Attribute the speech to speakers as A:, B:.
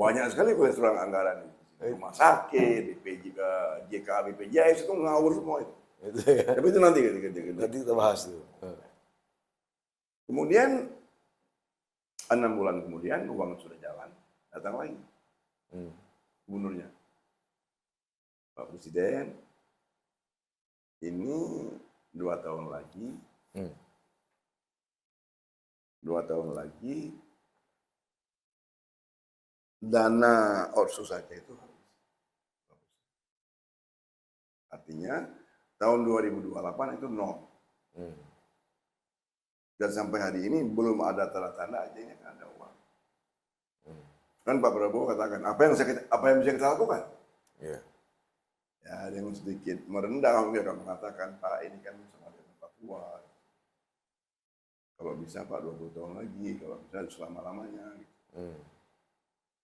A: banyak sekali kolesterol anggaran itu. Rumah sakit, JK, BPJS itu ngawur semua itu.
B: Ya.
A: Tapi itu nanti
B: Nanti kita bahas tuh.
A: Kemudian 6 bulan kemudian uang sudah jalan, datang lagi gubernurnya, Pak Presiden, ini 2 tahun lagi, 2 tahun lagi dana otsus saja itu habis. Artinya tahun 2028 itu nol. Dan sampai hari ini belum ada tanda-tanda adanya kan ada uang. Kan Pak Prabowo katakan, apa yang bisa kita lakukan?
B: Iya.
A: Ya, ada yang sedikit merendah, dia akan mengatakan, Pak ini kan sama dengan Papua. Kalau bisa Pak 20 tahun lagi, kalau bisa selama-lamanya. Gitu.